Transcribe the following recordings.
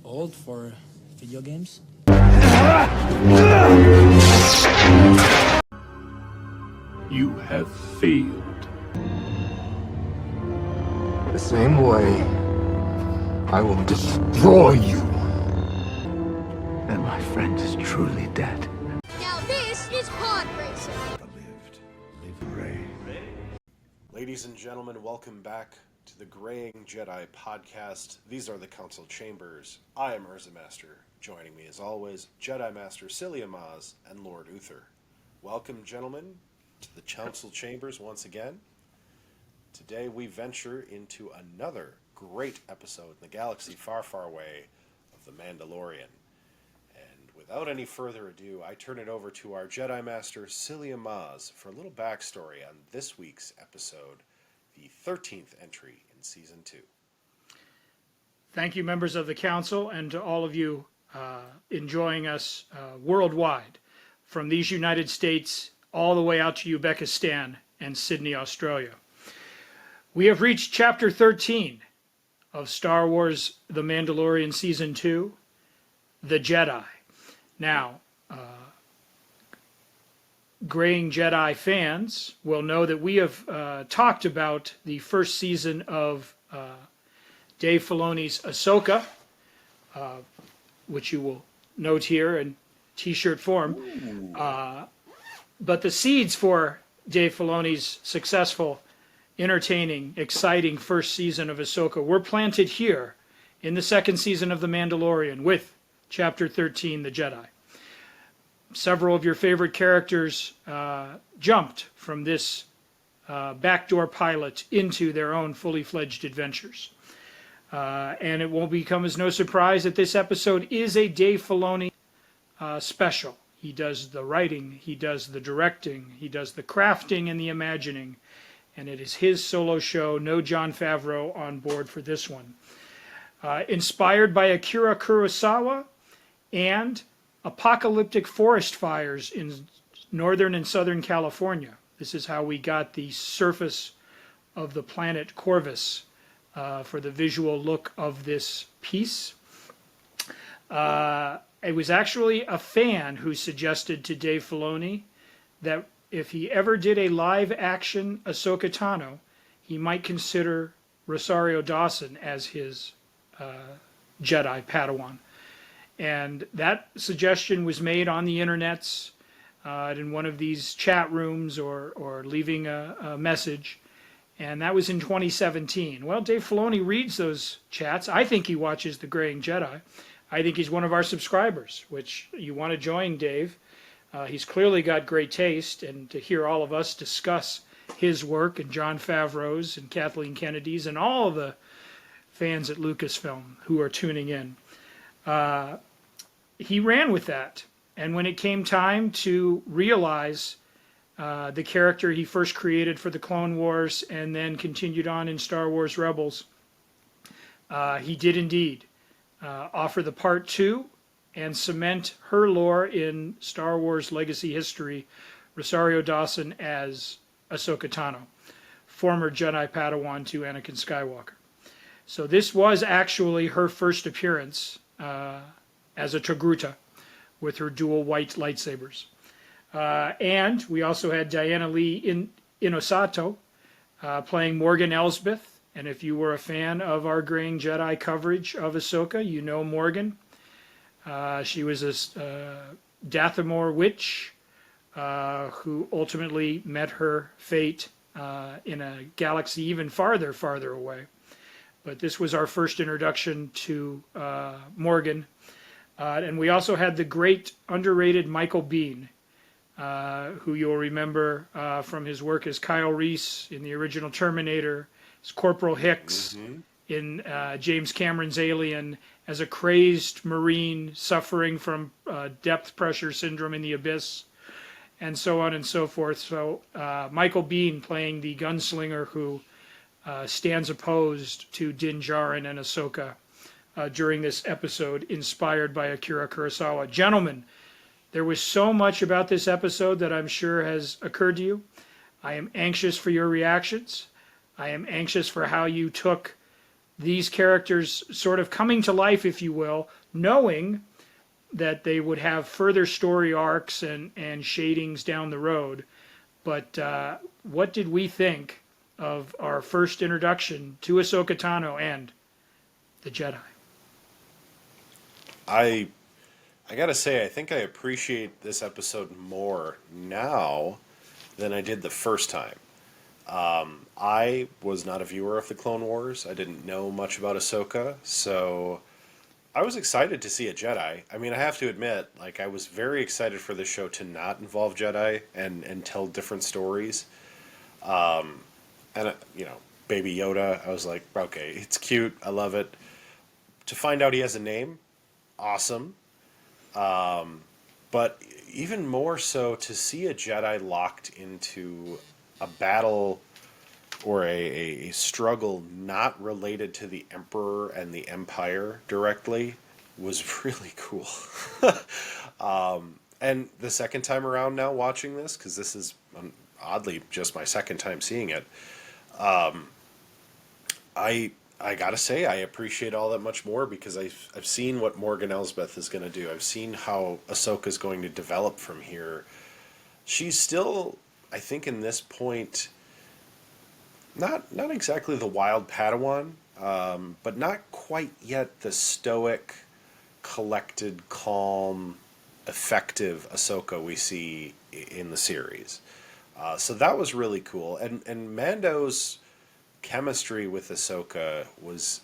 old for video games? You have failed. The same way, I will destroy you. And my friend is truly dead. Now this is pod racing. Ladies and gentlemen, welcome back to the Graying Jedi podcast. These are the Council Chambers. I am Urza Master. Joining me as always, Jedi Master Psyllium Maas and Lord Uther. Welcome, gentlemen, to the Council Chambers once again. Today we venture into another great episode in the galaxy far, far away of The Mandalorian. And without any further ado, I turn it over to our Jedi Master Psyllium Maas for a little backstory on this week's episode, the 13th entry in Season 2. Thank you, members of the Council, and to all of you enjoying us worldwide, from these United States all the way out to Uzbekistan and Sydney, Australia. We have reached Chapter 13 of Star Wars The Mandalorian Season 2, The Jedi. Now, Graying Jedi fans will know that we have talked about the first season of Dave Filoni's Ahsoka, which you will note here in t-shirt form. But the seeds for Dave Filoni's successful, entertaining, exciting first season of Ahsoka were planted here in the second season of The Mandalorian with Chapter 13, The Jedi. Several of your favorite characters jumped from this backdoor pilot into their own fully fledged adventures. And it won't become as no surprise that this episode is a Dave Filoni special. He does the writing, he does the directing, he does the crafting and the imagining, and it is his solo show, no Jon Favreau on board for this one. Inspired by Akira Kurosawa and apocalyptic forest fires in northern and southern California. This is how we got the surface of the planet Corvus for the visual look of this piece. It was actually a fan who suggested to Dave Filoni that if he ever did a live-action Ahsoka Tano, he might consider Rosario Dawson as his Jedi Padawan. And that suggestion was made on the internets, in one of these chat rooms or leaving a message. And that was in 2017. Well, Dave Filoni reads those chats. I think he watches The Graying Jedi. I think he's one of our subscribers, which you want to join, Dave. He's clearly got great taste, and to hear all of us discuss his work and Jon Favreau's and Kathleen Kennedy's and all of the fans at Lucasfilm who are tuning in. He ran with that. And when it came time to realize the character he first created for the Clone Wars and then continued on in Star Wars Rebels, he did indeed offer the Part 2 and cement her lore in Star Wars legacy history, Rosario Dawson as Ahsoka Tano, former Jedi Padawan to Anakin Skywalker. So this was actually her first appearance as a Togruta with her dual white lightsabers. And we also had Diana Lee Inosato playing Morgan Elsbeth. And if you were a fan of our Graying Jedi coverage of Ahsoka, you know Morgan. She was a Dathomir witch who ultimately met her fate in a galaxy even farther, farther away. But this was our first introduction to Morgan. And we also had the great, underrated Michael Biehn, who you'll remember from his work as Kyle Reese in the original Terminator, as Corporal Hicks in James Cameron's Alien, as a crazed Marine suffering from depth pressure syndrome in the abyss, and so on and so forth. So Michael Biehn playing the gunslinger who stands opposed to Din Djarin and Ahsoka during this episode, inspired by Akira Kurosawa. Gentlemen, there was so much about this episode that I'm sure has occurred to you. I am anxious for your reactions. I am anxious for how you took these characters sort of coming to life, if you will, knowing that they would have further story arcs and shadings down the road. But what did we think of our first introduction to Ahsoka Tano and the Jedi? I gotta say, I think I appreciate this episode more now than I did the first time. I was not a viewer of the Clone Wars. I didn't know much about Ahsoka, so I was excited to see a Jedi. I mean, I have to admit, like, I was very excited for the show to not involve Jedi and tell different stories. Baby Yoda, I was like, okay, it's cute, I love it. To find out he has a name, awesome. But even more so to see a Jedi locked into a battle or a struggle not related to the Emperor and the Empire directly was really cool. And the second time around now watching this, because this is oddly just my second time seeing it, I gotta say I appreciate all that much more because I've seen what Morgan Elsbeth is going to do. I've seen how Ahsoka is going to develop from here. She's still, I think, in this point, not exactly the wild Padawan, but not quite yet the stoic, collected, calm, effective Ahsoka we see in the series. So that was really cool, and Mando's chemistry with Ahsoka was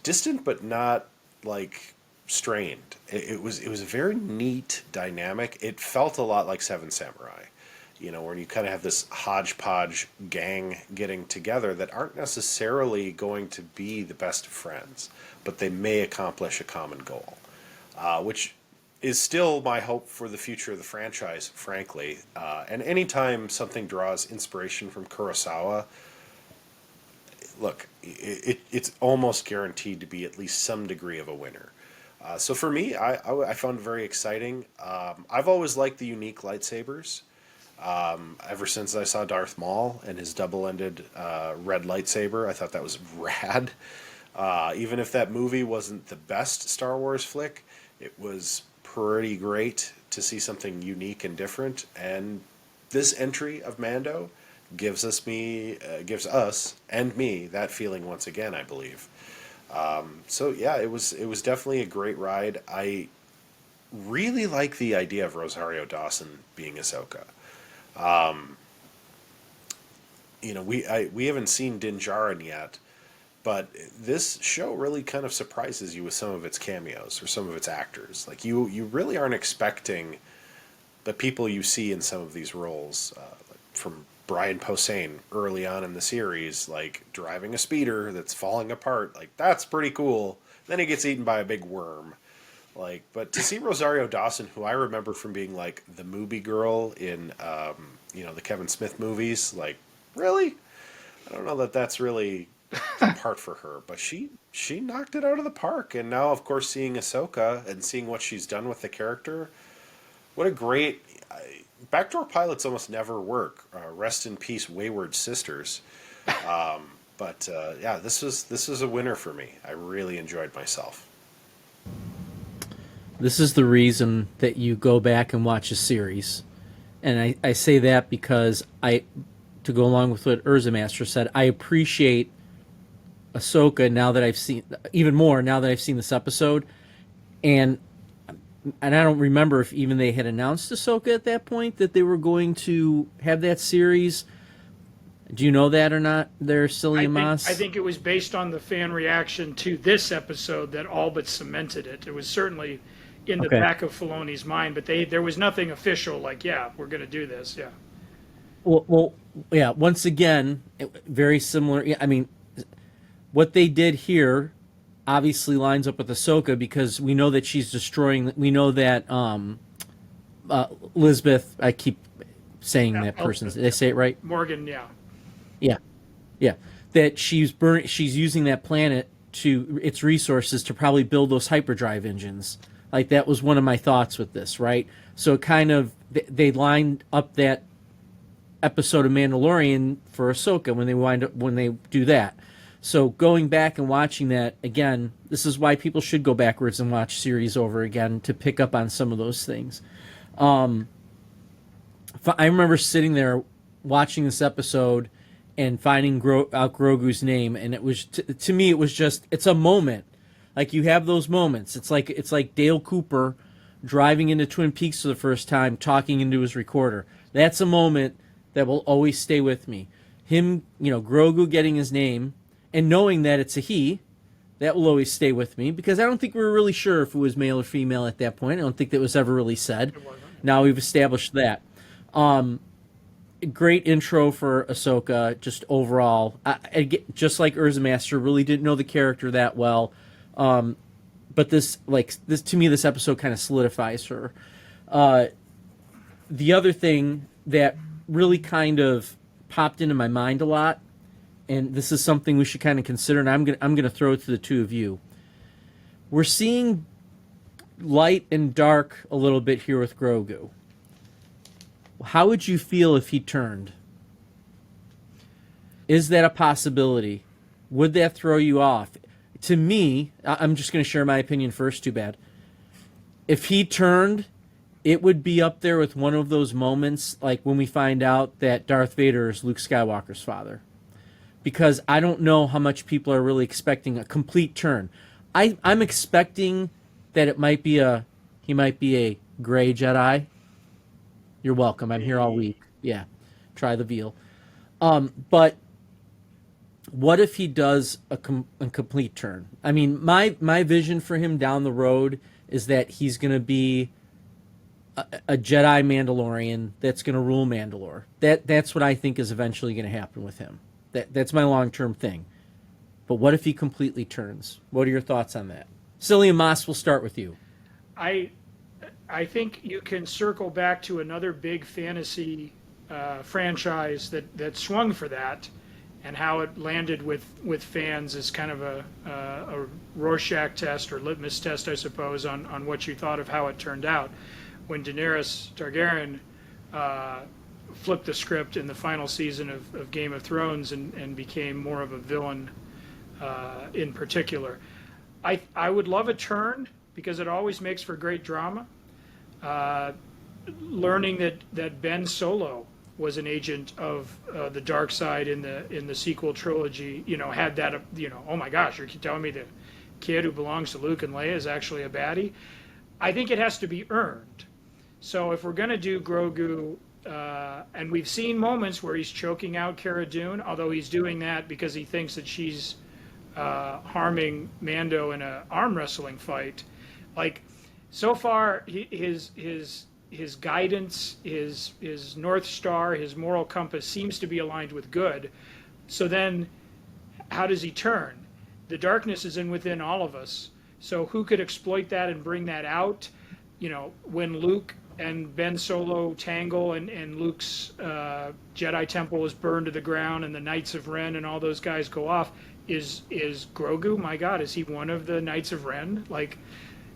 distant but not like strained. It was a very neat dynamic. It felt a lot like Seven Samurai, where you kind of have this hodgepodge gang getting together that aren't necessarily going to be the best of friends, but they may accomplish a common goal, which is still my hope for the future of the franchise, frankly. And anytime something draws inspiration from Kurosawa, look, it's almost guaranteed to be at least some degree of a winner. So for me, I found it very exciting. I've always liked the unique lightsabers. Ever since I saw Darth Maul and his double-ended red lightsaber, I thought that was rad. Even if that movie wasn't the best Star Wars flick, it was pretty great to see something unique and different. And this entry of Mando gives us and me that feeling once again, I believe. So yeah, it was definitely a great ride. I really like the idea of Rosario Dawson being Ahsoka. We haven't seen Din Djarin yet, but this show really kind of surprises you with some of its cameos or some of its actors. Like you really aren't expecting the people you see in some of these roles, from Brian Posehn early on in the series, like driving a speeder that's falling apart. Like, that's pretty cool. Then he gets eaten by a big worm. Like, but to see Rosario Dawson, who I remember from being like the movie girl in, the Kevin Smith movies, like, really? I don't know that that's really the part for her, but she knocked it out of the park. And now, of course, seeing Ahsoka and seeing what she's done with the character, what a great... Backdoor pilots almost never work. Rest in peace, Wayward Sisters. But this was a winner for me. I really enjoyed myself. This is the reason that you go back and watch a series. And I say that because to go along with what Urza Master said, I appreciate Ahsoka now that I've seen, even more now that I've seen this episode. And I don't remember if even they had announced Ahsoka at that point, that they were going to have that series. Do you know that or not there, Psyllium Maas? I think it was based on the fan reaction to this episode that all but cemented it. It was certainly in the back of Filoni's mind, but there was nothing official like, yeah, we're going to do this, yeah. Well, yeah, once again, very similar. I mean, what they did here obviously lines up with Ahsoka because we know that she's destroying. We know that Lisbeth. I keep saying that person's. Did I say it right? Morgan, yeah. Yeah. That she's using that planet to its resources to probably build those hyperdrive engines. Like, that was one of my thoughts with this, right? So kind of they lined up that episode of Mandalorian for Ahsoka when they do that. So going back and watching that again, this is why people should go backwards and watch series over again to pick up on some of those things. I remember sitting there watching this episode and finding out Grogu's name, and it was to me it was just, it's a moment. Like, you have those moments. It's like Dale Cooper driving into Twin Peaks for the first time, talking into his recorder. That's a moment that will always stay with me. Him, Grogu getting his name and knowing that it's a he, that will always stay with me, because I don't think we were really sure if it was male or female at that point. I don't think that was ever really said. Now we've established that. Great intro for Ahsoka, just overall. Just like Urza Master, really didn't know the character that well. But this to me, this episode kind of solidifies her. The other thing that really kind of popped into my mind a lot, and this is something we should kind of consider, and I'm gonna throw it to the two of you. We're seeing light and dark a little bit here with Grogu. How would you feel if he turned? Is that a possibility? Would that throw you off? To me, I'm just going to share my opinion first, too bad. If he turned, it would be up there with one of those moments, like when we find out that Darth Vader is Luke Skywalker's father. Because I don't know how much people are really expecting a complete turn. I'm expecting that he might be a gray Jedi. You're welcome. I'm here all week. Yeah, try the veal. But what if he does a complete turn? I mean, my vision for him down the road is that he's going to be a Jedi Mandalorian that's going to rule Mandalore. That's what I think is eventually going to happen with him. That's my long-term thing. But what if he completely turns? What are your thoughts on that? Psyllium Maas, we'll start with you. I think you can circle back to another big fantasy franchise that swung for that, and how it landed with fans as kind of a Rorschach test or litmus test, I suppose, on what you thought of how it turned out. When Daenerys Targaryen flipped the script in the final season of Game of Thrones and became more of a villain in particular. I would love a turn, because it always makes for great drama. Learning that Ben Solo was an agent of the dark side in the sequel trilogy, had that, oh my gosh, you're telling me the kid who belongs to Luke and Leia is actually a baddie? I think it has to be earned. So if we're going to do Grogu, and we've seen moments where he's choking out Cara Dune, although he's doing that because he thinks that she's harming Mando in an arm wrestling fight. Like, so far, his guidance, his North Star, his moral compass seems to be aligned with good. So then, how does he turn? The darkness is within all of us. So who could exploit that and bring that out? When Luke and Ben Solo tangle, and Luke's Jedi temple is burned to the ground, and the Knights of Ren and all those guys go off, is Grogu, my God, is he one of the Knights of Ren? Like,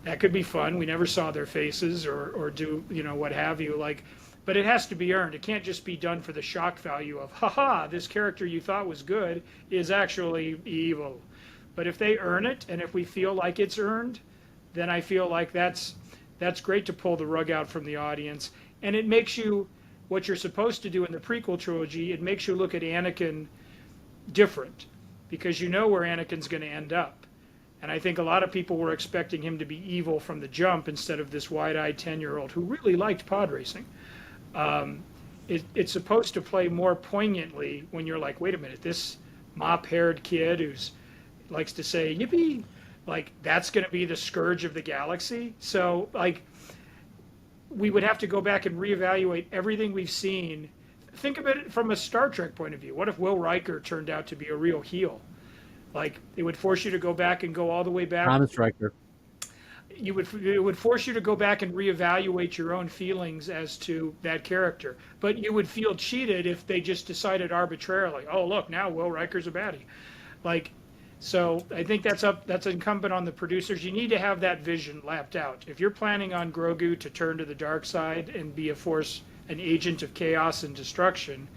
that could be fun. We never saw their faces or do, what have you. Like, but it has to be earned. It can't just be done for the shock value of, haha, this character you thought was good is actually evil. But if they earn it, and if we feel like it's earned, then I feel like that's great to pull the rug out from the audience. And it makes you, what you're supposed to do in the prequel trilogy, it makes you look at Anakin different, because you know where Anakin's going to end up. And I think a lot of people were expecting him to be evil from the jump instead of this wide-eyed 10-year-old who really liked pod racing. It's supposed to play more poignantly when you're like, wait a minute, this mop-haired kid who likes to say, yippee, like, that's going to be the scourge of the galaxy? So, like, we would have to go back and reevaluate everything we've seen. Think of it from a Star Trek point of view. What if Will Riker turned out to be a real heel? Like, it would force you to go back and go all the way back. Thomas Riker. It would force you to go back and reevaluate your own feelings as to that character. But you would feel cheated if they just decided arbitrarily, oh, look, now Will Riker's a baddie. Like, so I think that's incumbent on the producers. You need to have that vision lapped out. If you're planning on Grogu to turn to the dark side and be an agent of chaos and destruction,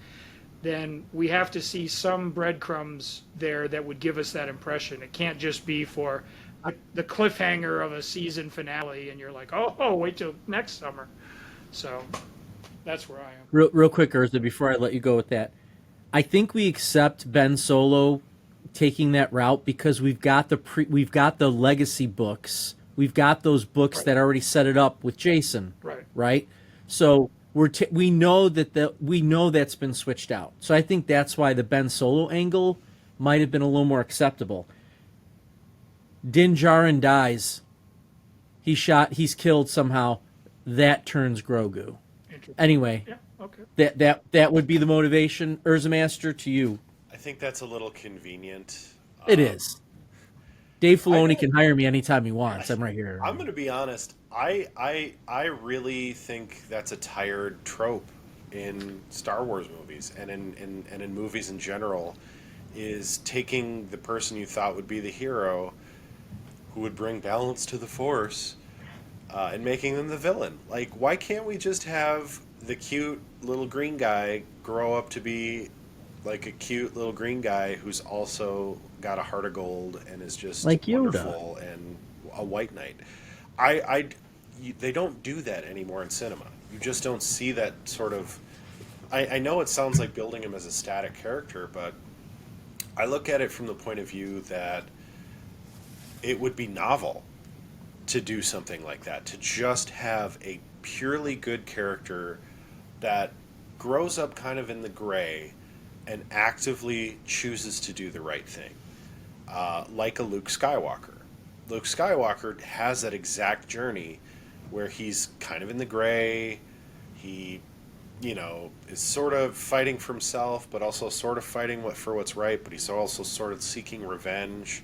then we have to see some breadcrumbs there that would give us that impression. It can't just be for the cliffhanger of a season finale, and you're like, oh, wait till next summer. So that's where I am. Real quick, Urza, before I let you go with that, I think we accept Ben Solo taking that route because we've got the legacy books. We've got those books that already set it up with Jason. Right. So we know that's been switched out. So I think that's why the Ben Solo angle might have been a little more acceptable. Din Djarin dies. He's killed somehow. That turns Grogu. Anyway, yeah, okay. That would be the motivation. Urza Master, to you. I think that's a little convenient. It is. Dave Filoni can hire me anytime he wants. I'm right here. I'm going to be honest. I really think that's a tired trope in Star Wars movies and in movies in general, is taking the person you thought would be the hero, who would bring balance to the Force, and making them the villain. Like, why can't we just have the cute little green guy grow up to be like a cute little green guy who's also got a heart of gold and is just like wonderful and a white knight? They don't do that anymore in cinema. You just don't see that sort of. I know it sounds like building him as a static character, but I look at it from the point of view that it would be novel to do something like that, to just have a purely good character that grows up kind of in the gray and actively chooses to do the right thing, like a Luke Skywalker. Luke Skywalker has that exact journey where he's kind of in the gray. He, is sort of fighting for himself, but also sort of fighting for what's right, but he's also sort of seeking revenge.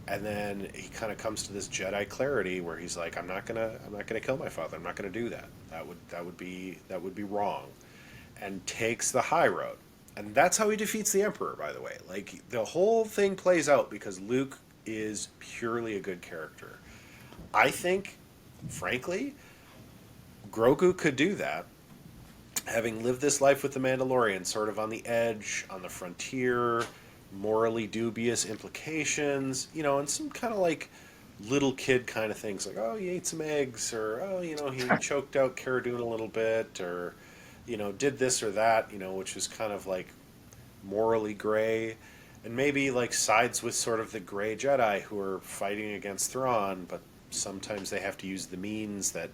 And then he kind of comes to this Jedi clarity where he's like, I'm not gonna kill my father. I'm not gonna do that. That would be wrong, and takes the high road. And that's how he defeats the Emperor, by the way. Like, the whole thing plays out because Luke is purely a good character. I think, frankly, Grogu could do that, having lived this life with the Mandalorian, sort of on the edge, on the frontier, morally dubious implications, and some kind of like little kid kind of things, like, oh, he ate some eggs, or, he choked out Cara Dune a little bit, or, did this or that, which is kind of like morally gray, and maybe like sides with sort of the gray Jedi who are fighting against Thrawn, but sometimes they have to use the means that,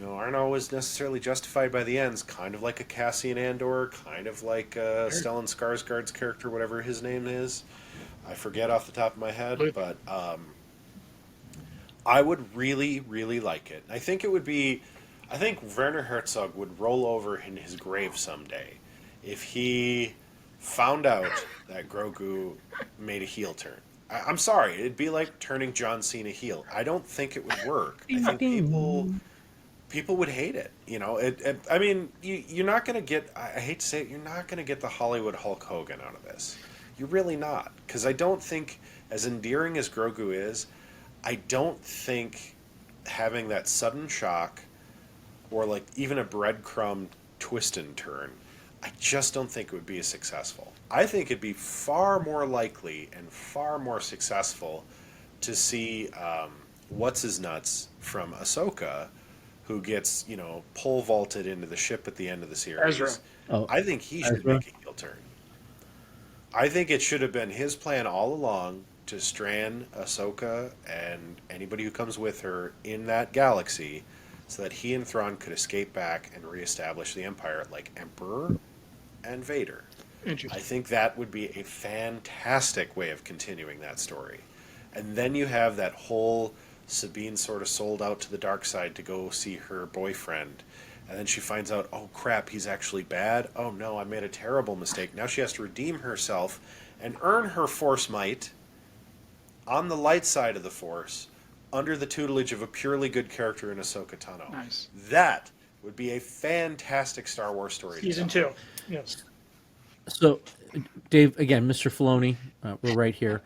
aren't always necessarily justified by the ends, kind of like a Cassian Andor, kind of like Stellan Skarsgård's character, whatever his name is. I forget off the top of my head, but I would really, really like it. I think Werner Herzog would roll over in his grave someday if he found out that Grogu made a heel turn. I'm sorry, it'd be like turning John Cena heel. I don't think it would work. I think people would hate it. I mean, you're not going to get, I hate to say it, you're not going to get the Hollywood Hulk Hogan out of this. You're really not. Because I don't think, as endearing as Grogu is, I don't think having that sudden shock, or like even a breadcrumb twist and turn, I just don't think it would be as successful. I think it'd be far more likely and far more successful to see What's-His-Nuts from Ahsoka, who gets, pole vaulted into the ship at the end of the series. Ezra. Oh, I think he should make a heel turn. I think it should have been his plan all along to strand Ahsoka and anybody who comes with her in that galaxy so that he and Thrawn could escape back and reestablish the Empire like Emperor and Vader. I think that would be a fantastic way of continuing that story. And then you have that whole Sabine sort of sold out to the dark side to go see her boyfriend. And then she finds out, oh crap, he's actually bad. Oh no, I made a terrible mistake. Now she has to redeem herself and earn her Force might on the light side of the Force under the tutelage of a purely good character in Ahsoka Tano. Nice. That would be a fantastic Star Wars story. Season 2. Yes. So, Dave, again, Mr. Filoni, we're right here.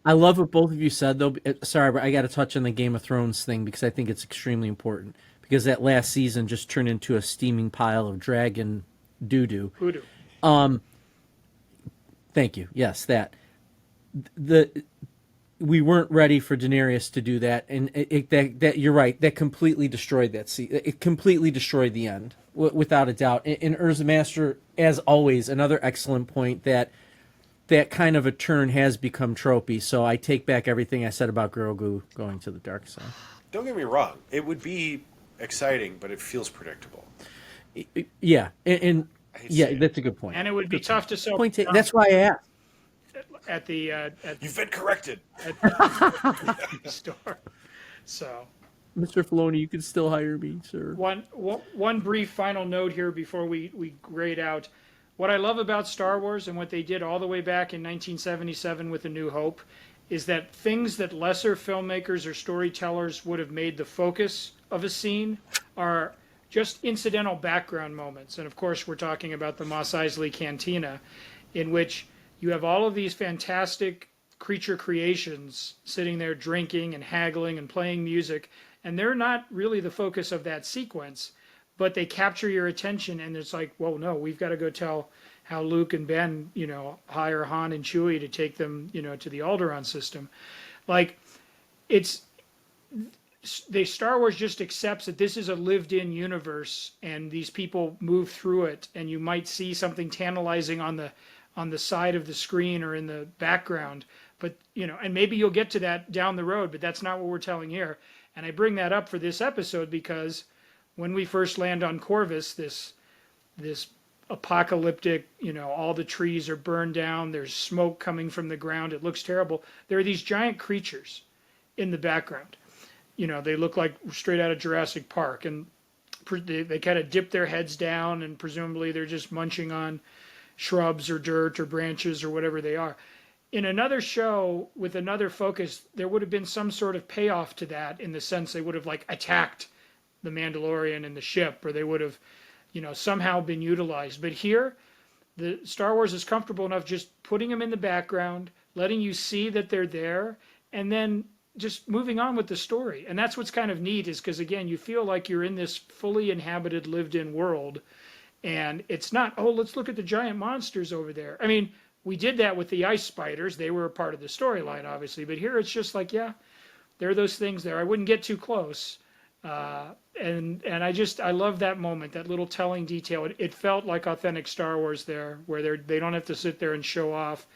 I love what both of you said, though. Sorry, but I got to touch on the Game of Thrones thing because I think it's extremely important. Because that last season just turned into a steaming pile of dragon doo-doo. Hoodoo. Thank you. Yes, that. We weren't ready for Daenerys to do that, and that you're right. That completely destroyed that scene. It completely destroyed the end, without a doubt. And Urza Master, as always, another excellent point that kind of a turn has become tropey. So I take back everything I said about Grogu going to the dark side. Don't get me wrong; it would be exciting, but it feels predictable. Yeah, and I hate to yeah, say it. that's a good point. And it would be tough to sell That's why I asked. at the You've been corrected. store. So Mr. Filoni, you can still hire me, sir. one brief final note here before we grade out. What I love about Star Wars and what they did all the way back in 1977 with A New Hope is that things that lesser filmmakers or storytellers would have made the focus of a scene are just incidental background moments. And of course, we're talking about the Mos Eisley Cantina, in which you have all of these fantastic creature creations sitting there drinking and haggling and playing music, and they're not really the focus of that sequence, but they capture your attention, and it's like, well, no, we've got to go tell how Luke and Ben, hire Han and Chewie to take them, to the Alderaan system. Like, Star Wars just accepts that this is a lived-in universe, and these people move through it, and you might see something tantalizing on the side of the screen or in the background, but and maybe you'll get to that down the road, but that's not what we're telling here. And I bring that up for this episode because when we first land on Corvus, this apocalyptic, all the trees are burned down, there's smoke coming from the ground, it looks terrible. There are these giant creatures in the background. They look like straight out of Jurassic Park, and they kind of dip their heads down, and presumably they're just munching on shrubs or dirt or branches or whatever they are. In another show with another focus, there would have been some sort of payoff to that, in the sense they would have attacked the Mandalorian and the ship, or they would have, somehow been utilized. But here, the Star Wars is comfortable enough just putting them in the background, letting you see that they're there, and then just moving on with the story. And that's what's kind of neat, is because, again, you feel like you're in this fully inhabited, lived-in world, and it's not, oh, let's look at the giant monsters over there. I mean, we did that with the ice spiders. They were a part of the storyline, obviously. But here it's just like, yeah, there are those things there. I wouldn't get too close. And I love that moment, that little telling detail. It felt like authentic Star Wars there, where they don't have to sit there and show off,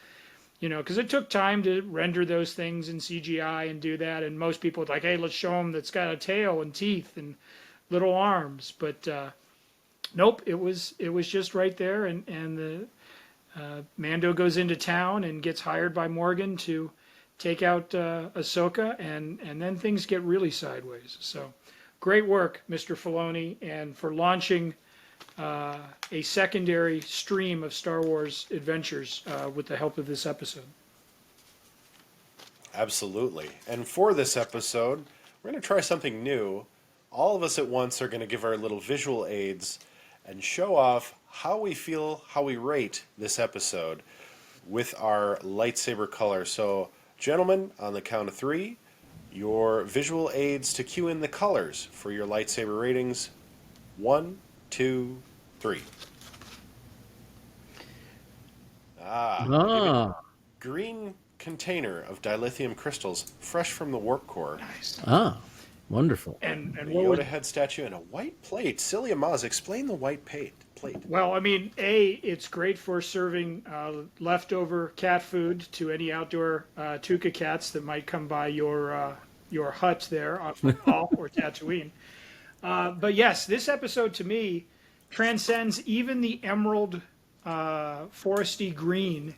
because it took time to render those things in CGI and do that. And most people are like, hey, let's show them that's got a tail and teeth and little arms. But nope, it was just right there. And the Mando goes into town and gets hired by Morgan to take out Ahsoka, and then things get really sideways. So great work, Mr. Filoni, and for launching a secondary stream of Star Wars adventures with the help of this episode. Absolutely. And for this episode, we're going to try something new. All of us at once are going to give our little visual aids and show off how we feel, how we rate this episode with our lightsaber color. So, gentlemen, on the count of 3, your visual aids to cue in the colors for your lightsaber ratings. 1, 2, 3. Green container of dilithium crystals, fresh from the warp core. Nice. Wonderful. And A what would, Yoda head statue and a white plate. Psyllium Maas, explain the white plate. well, I mean, it's great for serving leftover cat food to any outdoor Tuca cats that might come by your hut there on Paul or Tatooine. But yes, this episode to me transcends even the emerald foresty green.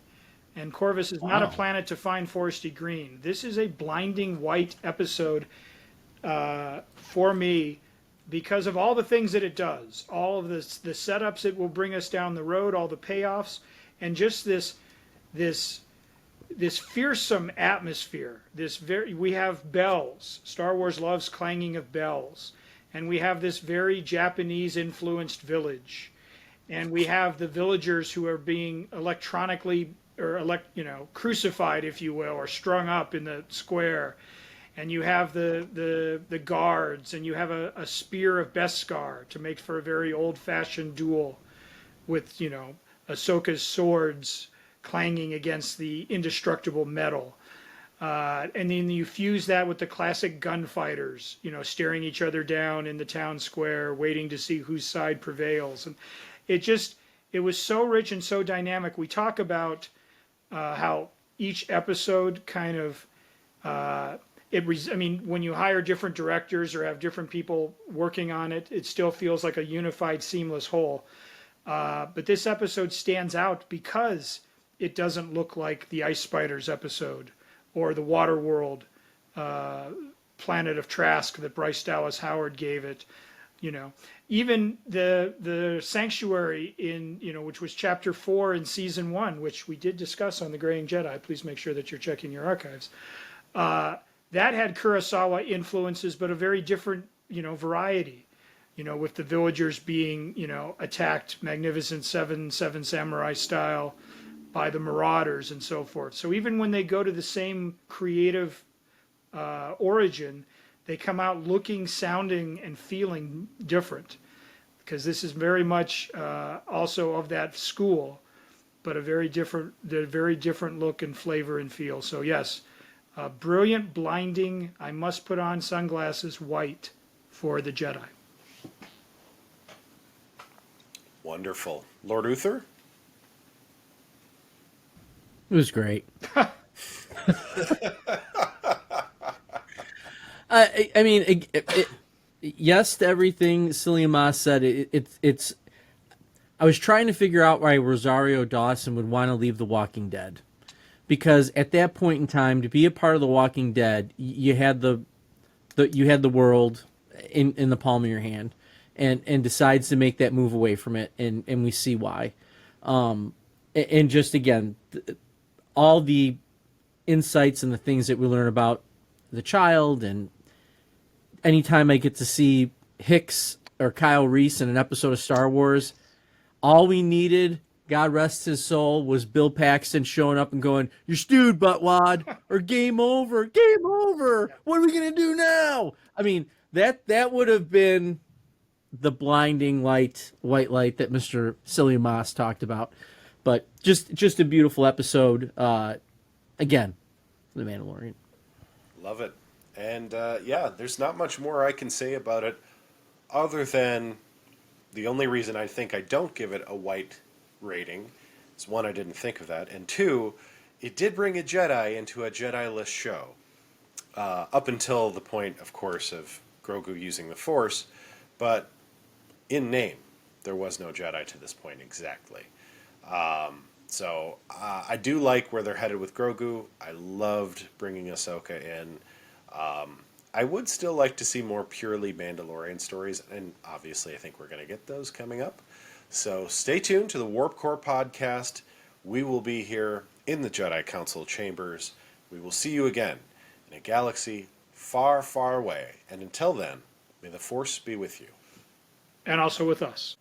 And Corvus is not a planet to find foresty green. This is a blinding white episode for me, because of all the things that it does, all of the setups it will bring us down the road, all the payoffs, and just this fearsome atmosphere. We have bells. Star Wars loves clanging of bells, and we have this very Japanese influenced village, and we have the villagers who are being electronically crucified, if you will, or strung up in the square. And you have the guards, and you have a spear of Beskar to make for a very old-fashioned duel with, Ahsoka's swords clanging against the indestructible metal. And then you fuse that with the classic gunfighters, staring each other down in the town square, waiting to see whose side prevails. And it was so rich and so dynamic. We talk about how each episode kind of, when you hire different directors or have different people working on it, it still feels like a unified, seamless whole. But this episode stands out because it doesn't look like the Ice Spiders episode or the Waterworld Planet of Trask that Bryce Dallas Howard gave it. Even the Sanctuary which was chapter 4 in season 1, which we did discuss on the Graying Jedi. Please make sure that you're checking your archives. That had Kurosawa influences, but a very different, variety. With the villagers being, attacked Magnificent Seven Samurai style by the Marauders and so forth. So even when they go to the same creative origin, they come out looking, sounding, and feeling different, because this is very much also of that school, but a very different look and flavor and feel. So yes, brilliant, blinding. I must put on sunglasses, white for the Jedi. Wonderful. Lord Uther? It was great. I mean, yes to everything Psyllium Maas said. It's. I was trying to figure out why Rosario Dawson would want to leave The Walking Dead, because at that point in time, to be a part of The Walking Dead, you had the world in the palm of your hand, and decides to make that move away from it, and we see why. And just again, all the insights and the things that we learn about the child, and anytime I get to see Hicks or Kyle Reese in an episode of Star Wars, all we needed, God rest his soul, was Bill Paxton showing up and going, "You're stewed, buttwad," or "Game over, game over. What are we gonna do now?" I mean, that would have been the blinding white light that Mr. Psyllium Maas talked about. But just a beautiful episode. Again, The Mandalorian. Love it. And there's not much more I can say about it other than the only reason I think I don't give it a white rating is, one, I didn't think of that, and two, it did bring a Jedi into a Jedi-less show. Up until the point, of course, of Grogu using the Force, but in name, there was no Jedi to this point exactly. So I do like where they're headed with Grogu. I loved bringing Ahsoka in. I would still like to see more purely Mandalorian stories, and obviously I think we're going to get those coming up. So stay tuned to the Warp Core podcast. We will be here in the Jedi Council chambers. We will see you again in a galaxy far, far away. And until then, may the Force be with you. And also with us.